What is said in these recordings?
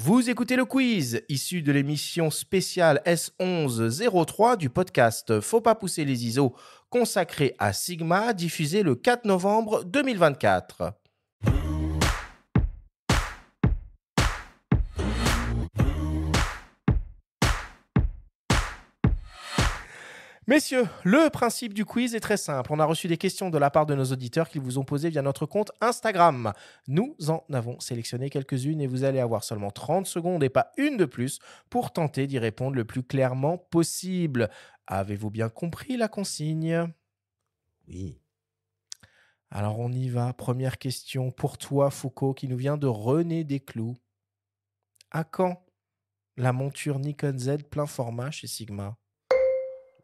Vous écoutez le quiz, issu de l'émission spéciale S1103 du podcast Faut pas pousser les ISO, consacré à Sigma, diffusé le 4 novembre 2024. Messieurs, le principe du quiz est très simple. On a reçu des questions de la part de nos auditeurs qu'ils vous ont posées via notre compte Instagram. Nous en avons sélectionné quelques-unes et vous allez avoir seulement 30 secondes et pas une de plus pour tenter d'y répondre le plus clairement possible. Avez-vous bien compris la consigne ? Oui. Alors on y va. Première question pour toi, Foucault, qui nous vient de René Desclous. À quand la monture Nikon Z plein format chez Sigma ?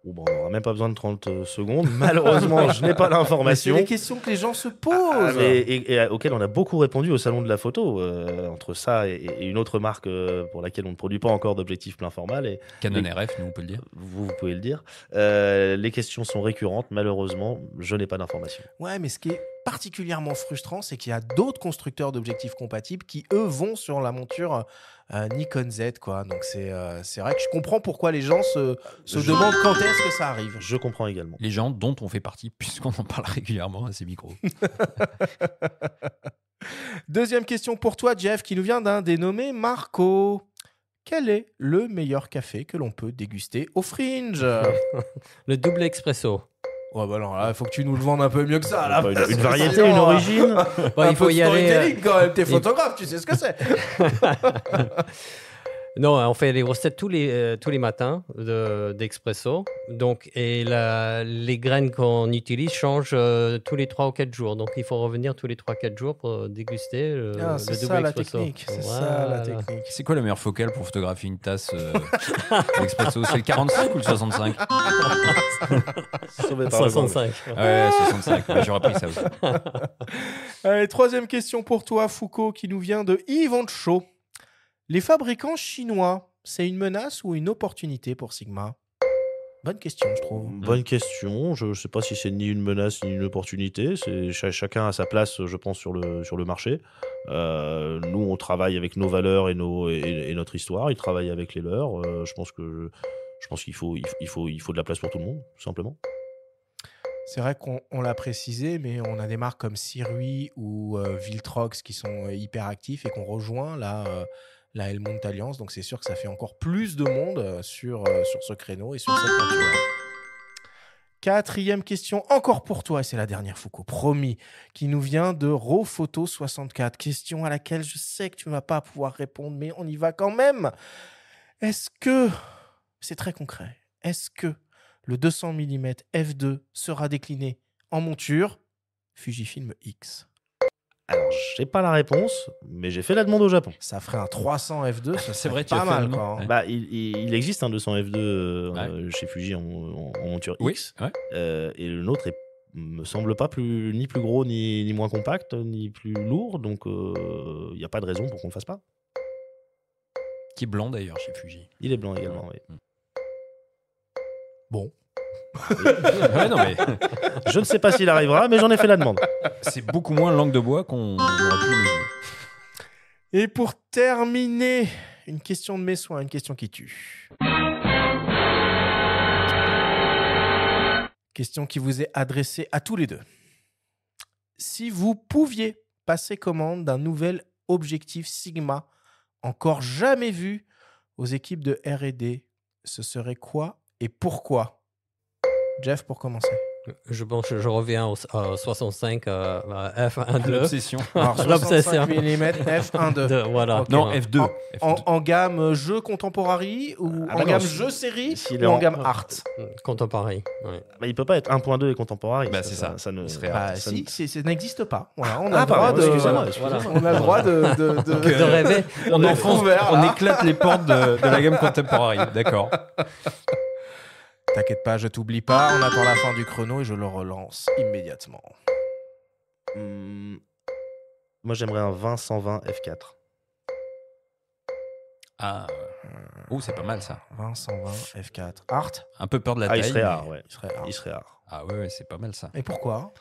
On n'aura même pas besoin de 30 secondes. Malheureusement, je n'ai pas l'information. C'est des questions que les gens se posent. Et auxquelles on a beaucoup répondu au Salon de la Photo. Entre ça et une autre marque pour laquelle on ne produit pas encore d'objectifs plein format. Canon RF, nous on peut le dire. Vous pouvez le dire. Les questions sont récurrentes. Malheureusement, je n'ai pas d'informations. Ouais, mais ce qui est particulièrement frustrant, c'est qu'il y a d'autres constructeurs d'objectifs compatibles qui, eux, vont sur la monture Nikon Z, quoi. Donc c'est vrai que je comprends pourquoi les gens se demandent quand est-ce que ça arrive. Je comprends également. Les gens dont on fait partie, puisqu'on en parle régulièrement à ces micros. Deuxième question pour toi, Jeff, qui nous vient d'un dénommé Marco. Quel est le meilleur café que l'on peut déguster au Fringe ? Le double expresso. Ouais, bah non, il faut que tu nous le vendes un peu mieux que ça. Là, Une variété, une origine. Bon, il faut y aller. Quand même, t'es photographe, tu sais ce que c'est. Non, on fait les grosses têtes tous les matins d'expresso. Donc, et les graines qu'on utilise changent tous les 3 ou 4 jours. Donc, il faut revenir tous les 3-4 jours pour déguster le c'est double ça la expresso. technique. C'est ça la technique. C'est quoi la meilleure focale pour photographier une tasse d'expresso ? C'est le 45 ou le 65 Sauvé par le 65. Ouais, 65. Ouais, j'aurais pris ça aussi. Allez, troisième question pour toi, Foucault, qui nous vient de Yves Chaud. Les fabricants chinois, c'est une menace ou une opportunité pour Sigma ? Bonne question, je trouve. Bonne question. Je ne sais pas si c'est ni une menace ni une opportunité. Chacun a sa place, je pense, sur le marché. Nous, on travaille avec nos valeurs et notre histoire. Ils travaillent avec les leurs. Je pense qu'il faut de la place pour tout le monde, tout simplement. C'est vrai qu'on l'a précisé, mais on a des marques comme Sirui ou Viltrox qui sont hyper actifs et qu'on rejoint la Helmut Alliance. Donc, c'est sûr que ça fait encore plus de monde sur ce créneau et sur cette monture. Quatrième question, encore pour toi, et c'est la dernière, Foucault, promis, qui nous vient de Rofoto64. Question à laquelle je sais que tu ne vas pas pouvoir répondre, mais on y va quand même. Est-ce que, c'est très concret, est-ce que le 200 mm f2 sera décliné en monture Fujifilm X? Alors, j'ai pas la réponse, mais j'ai fait la demande au Japon. Ça ferait un 300 f2, ça C'est vrai, serait pas mal. Quoi. Ouais. Bah, il existe un 200 f2 chez Fuji en monture X. Ouais. Et le nôtre me semble pas ni plus gros, ni moins compact, ni plus lourd. Donc, il n'y a pas de raison pour qu'on le fasse pas. Qui est blanc d'ailleurs chez Fuji. Il est blanc également, oui. Bon. Ouais, non, mais Je ne sais pas s'il arrivera, mais j'en ai fait la demande. c'est beaucoup moins langue de bois qu'on aurait pu imaginer. Et pour terminer, une question de mes soins, une question qui tue. Question qui vous est adressée à tous les deux. Si vous pouviez passer commande d'un nouvel objectif Sigma encore jamais vu aux équipes de R&D, ce serait quoi et pourquoi ? Jeff, pour commencer. Je pense que je reviens au 65 f1.2. L'obsession. Alors, 65 mm f1.2. Voilà. Ok. Non, F2. En gamme jeu contemporary ou en bah gamme non, jeu série s'il ou est en en- gamme art? Contemporain. Ouais. Bah, il peut pas être 1.2 et contemporain. Bah, c'est ça. Ça ne Il serait Bah, ça si, ne- ça n'existe pas. Voilà, on a le droit pardon, de. excusez-moi. Voilà. On a le droit de De rêver. On est enfonce, ouvert, on là. éclate les portes de la gamme contemporary. D'accord. T'inquiète pas, je t'oublie pas. On attend la fin du chrono et je le relance immédiatement. Moi, j'aimerais un 20-120 f4. Ah. Oh, c'est pas mal ça. 20, 120, F4. Art? Un peu peur de la Ah, taille. il serait mais- rare, ouais. Il serait art. Il serait rare. Ah ouais, c'est pas mal ça. Et pourquoi?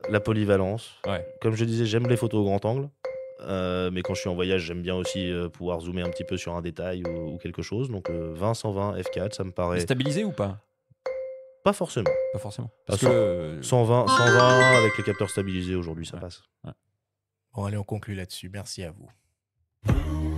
La polyvalence. Ouais. Comme je disais, j'aime les photos au grand angle. Mais quand je suis en voyage, j'aime bien aussi pouvoir zoomer un petit peu sur un détail ou quelque chose. Donc 20-120 f4, ça me paraît Stabilisé ou pas? pas forcément. Pas forcément. Ah, Parce que 120 avec les capteurs stabilisés aujourd'hui, ça Ouais. passe. Bon, allez, on conclut là-dessus. Merci à vous.